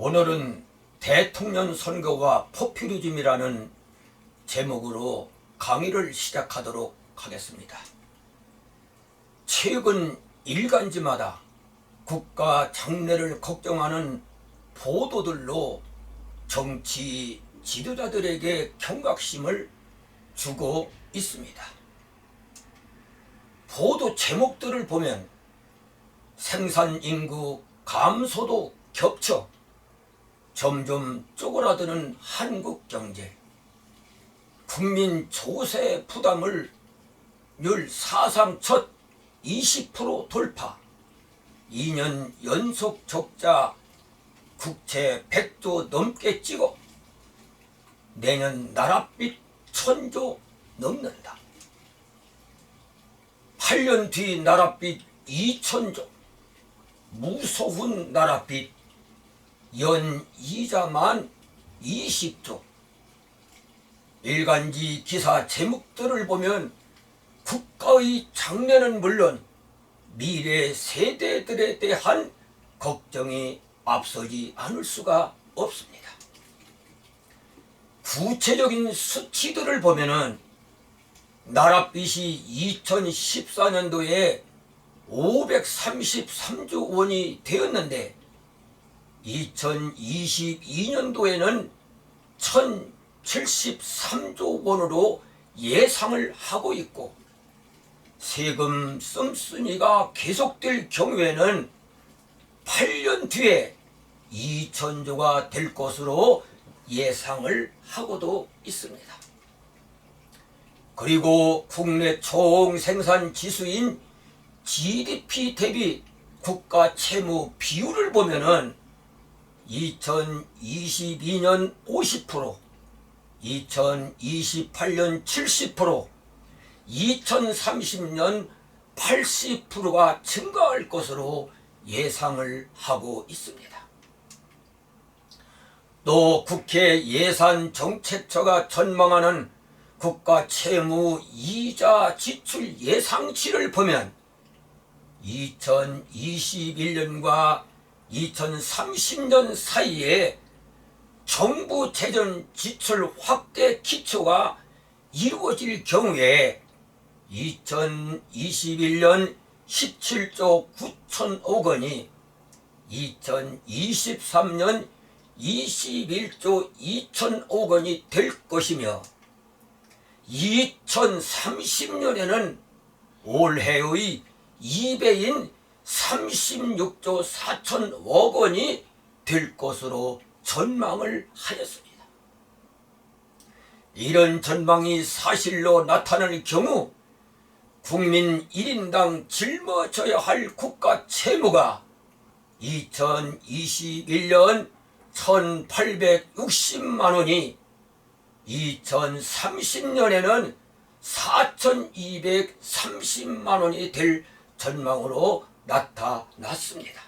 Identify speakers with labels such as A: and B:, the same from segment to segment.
A: 오늘은 대통령 선거와 포퓰리즘이라는 제목으로 강의를 시작하도록 하겠습니다. 최근 일간지마다 국가 장래를 걱정하는 보도들로 정치 지도자들에게 경각심을 주고 있습니다. 보도 제목들을 보면 생산인구 감소도 겹쳐 점점 쪼그라드는 한국 경제, 국민 조세 부담을 늘 사상 첫 20% 돌파, 2년 연속 적자, 국채 100조 넘게 찍어 내년 나랏빚 1000조 넘는다. 8년 뒤 나랏빚 2000조, 무소훈 나랏빚 연 이자만 20조. 일간지 기사 제목들을 보면 국가의 장래는 물론 미래 세대들에 대한 걱정이 앞서지 않을 수가 없습니다. 구체적인 수치들을 보면은 나랏빚이 2014년도에 533조 원이 되었는데 2022년도에는 1073조 원으로 예상을 하고 있고, 세금 씀씀이가 계속될 경우에는 8년 뒤에 2000조가 될 것으로 예상을 하고도 있습니다. 그리고 국내 총생산 지수인 GDP 대비 국가 채무 비율을 보면은 2022년 50%, 2028년 70%, 2030년 80%가 증가할 것으로 예상을 하고 있습니다. 또 국회 예산정책처가 전망하는 국가 채무 이자 지출 예상치를 보면 2021년과 2030년 사이에 정부 재정 지출 확대 기초가 이루어질 경우에 2021년 17조 9천억 원이 2023년 21조 2천억 원이 될 것이며 2030년에는 올해의 2배인 36조 4천억 원이 될 것으로 전망을 하였습니다. 이런 전망이 사실로 나타날 경우 국민 1인당 짊어져야 할 국가 채무가 2021년 1860만 원이 2030년에는 4230만 원이 될 전망으로 나타났습니다.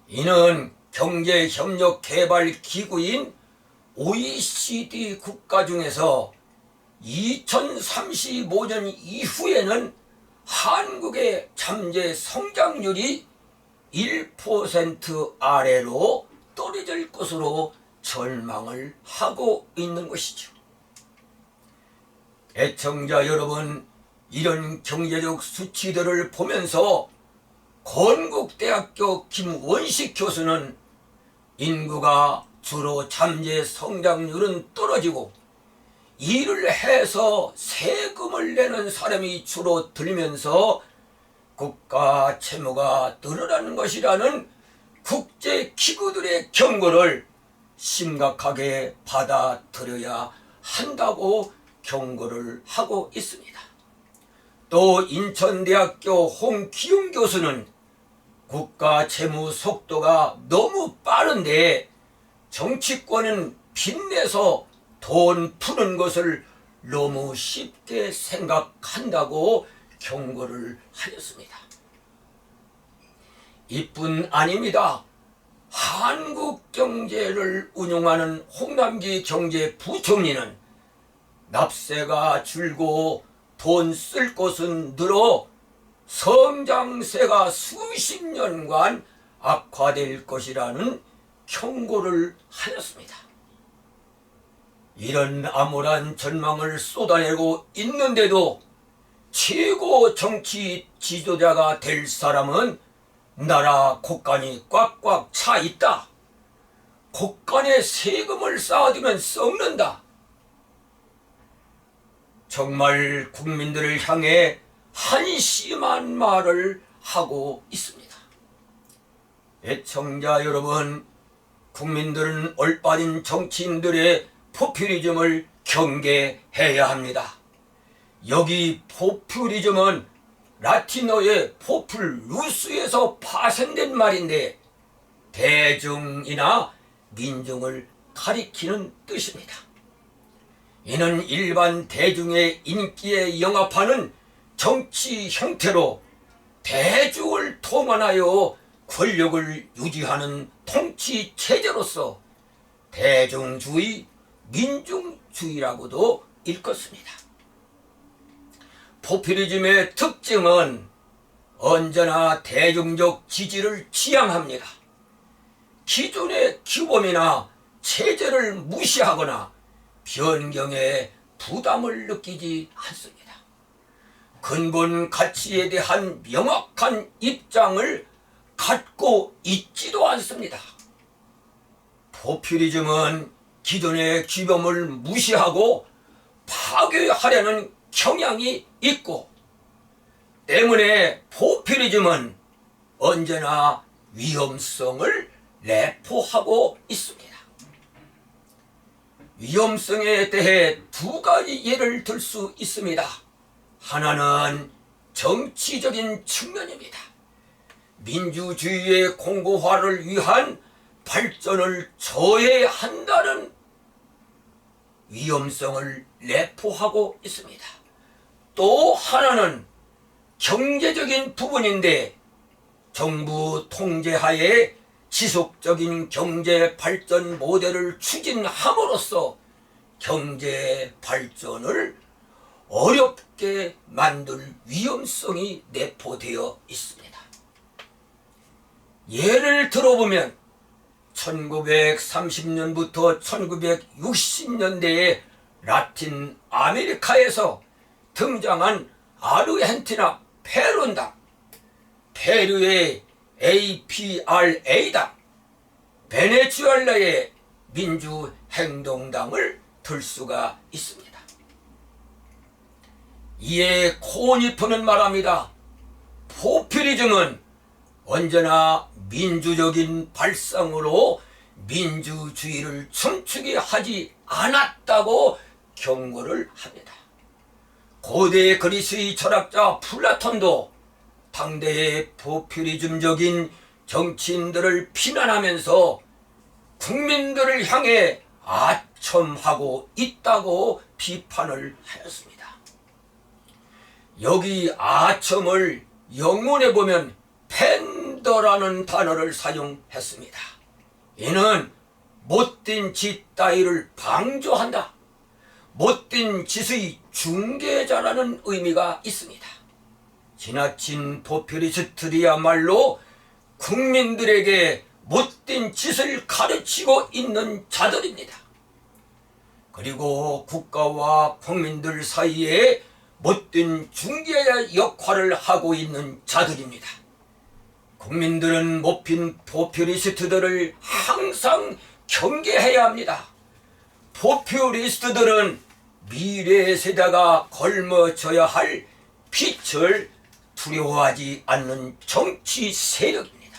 A: 이는 경제협력개발기구인 OECD 국가 중에서 2035년 이후에는 한국의 잠재 성장률이 1% 아래로 떨어질 것으로 전망을 하고 있는 것이죠. 애청자 여러분, 이런 경제적 수치들을 보면서 건국대학교 김원식 교수는 인구가 주로 잠재 성장률은 떨어지고 일을 해서 세금을 내는 사람이 주로 들면서 국가 채무가 늘어나는 것이라는 국제기구들의 경고를 심각하게 받아들여야 한다고 경고를 하고 있습니다. 또 인천대학교 홍기용 교수는 국가 채무 속도가 너무 빠른데 정치권은 빚내서 돈 푸는 것을 너무 쉽게 생각한다고 경고를 하였습니다. 이뿐 아닙니다. 한국 경제를 운용하는 홍남기 경제부총리는 납세가 줄고 돈 쓸 곳은 늘어 성장세가 수십 년간 악화될 것이라는 경고를 하였습니다. 이런 암울한 전망을 쏟아내고 있는데도 최고 정치 지도자가 될 사람은 나라 곳간이 꽉꽉 차 있다. 곳간에 세금을 쌓아두면 썩는다. 정말 국민들을 향해 한심한 말을 하고 있습니다. 애청자 여러분, 국민들은 올바른 정치인들의 포퓰리즘을 경계해야 합니다. 여기 포퓰리즘은 라틴어의 포퓰루스에서 파생된 말인데 대중이나 민중을 가리키는 뜻입니다. 이는 일반 대중의 인기에 영합하는 정치 형태로 대중을 통한하여 권력을 유지하는 통치 체제로서 대중주의, 민중주의라고도 일컫습니다. 포퓰리즘의 특징은 언제나 대중적 지지를 지향합니다. 기존의 규범이나 체제를 무시하거나 변경에 부담을 느끼지 않습니다. 근본 가치에 대한 명확한 입장을 갖고 있지도 않습니다. 포퓰리즘은 기존의 규범을 무시하고 파괴하려는 경향이 있고 때문에 포퓰리즘은 언제나 위험성을 내포하고 있습니다. 위험성에 대해 두 가지 예를 들 수 있습니다. 하나는 정치적인 측면입니다. 민주주의의 공고화를 위한 발전을 저해한다는 위험성을 내포하고 있습니다. 또 하나는 경제적인 부분인데 정부 통제하에 지속적인 경제 발전 모델을 추진함으로써 경제 발전을 어렵게 만들 위험성이 내포되어 있습니다. 예를 들어보면 1930년부터 1960년대에 라틴 아메리카에서 등장한 아르헨티나 페룬당, 페루의 APRA당, 베네수엘라의 민주행동당을 들 수가 있습니다. 이에 코니프는 말합니다. 포퓰리즘은 언제나 민주적인 발상으로 민주주의를 춤추게 하지 않았다고 경고를 합니다. 고대 그리스의 철학자 플라톤도 당대의 포퓰리즘적인 정치인들을 비난하면서 국민들을 향해 아첨하고 있다고 비판을 하였습니다. 여기 아첨을 영문에 보면 팬더라는 단어를 사용했습니다. 이는 못된 짓 따위를 방조한다, 못된 짓의 중개자라는 의미가 있습니다. 지나친 포퓰리스트들이야말로 국민들에게 못된 짓을 가르치고 있는 자들입니다. 그리고 국가와 국민들 사이에 못된 중개자 역할을 하고 있는 자들입니다. 국민들은 못핀 포퓰리스트들을 항상 경계해야 합니다. 포퓰리스트들은 미래 세대가 걸머져야 할 빛을 두려워하지 않는 정치 세력입니다.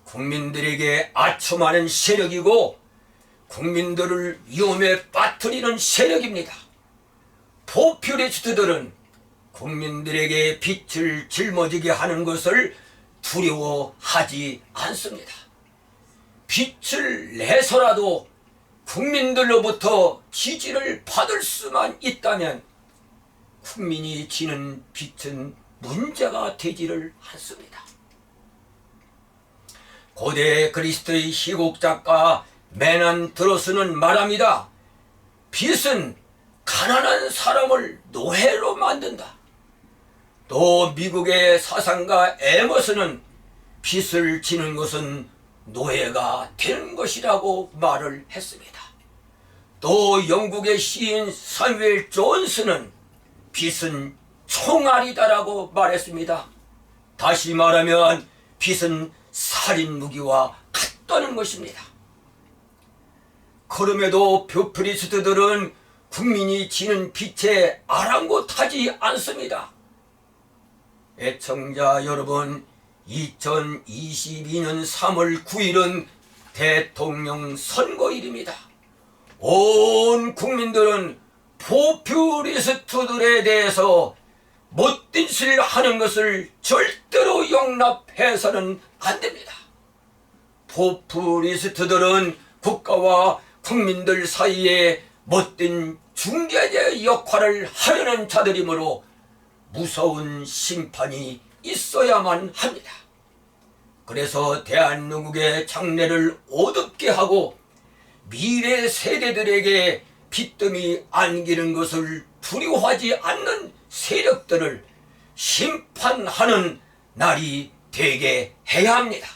A: 국민들에게 아첨하는 세력이고 국민들을 위험에 빠뜨리는 세력입니다. 포퓰리스트들은 국민들에게 빛을 짊어지게 하는 것을 두려워하지 않습니다. 빛을 내서라도 국민들로부터 지지를 받을 수만 있다면 국민이 지는 빛은 문제가 되지를 않습니다. 고대 그리스도의 희곡 작가 메난드로스는 말합니다. 빛은 가난한 사람을 노예로 만든다. 또 미국의 사상가 에머슨은 빚을 지는 것은 노예가 되는 것이라고 말을 했습니다. 또 영국의 시인 사뮤엘 존스는 빚은 총알이다라고 말했습니다. 다시 말하면 빚은 살인 무기와 같다는 것입니다. 그럼에도 뷰프리스트들은 국민이 지는 빚에 아랑곳하지 않습니다. 애청자 여러분, 2022년 3월 9일은 대통령 선거일입니다. 온 국민들은 포퓰리스트들에 대해서 못된 짓을 하는 것을 절대로 용납해서는 안 됩니다. 포퓰리스트들은 국가와 국민들 사이에 못된 중재자 역할을 하려는 자들이므로 무서운 심판이 있어야만 합니다. 그래서 대한민국의 장래를 어둡게 하고 미래 세대들에게 빚더미 안기는 것을 두려워하지 않는 세력들을 심판하는 날이 되게 해야 합니다.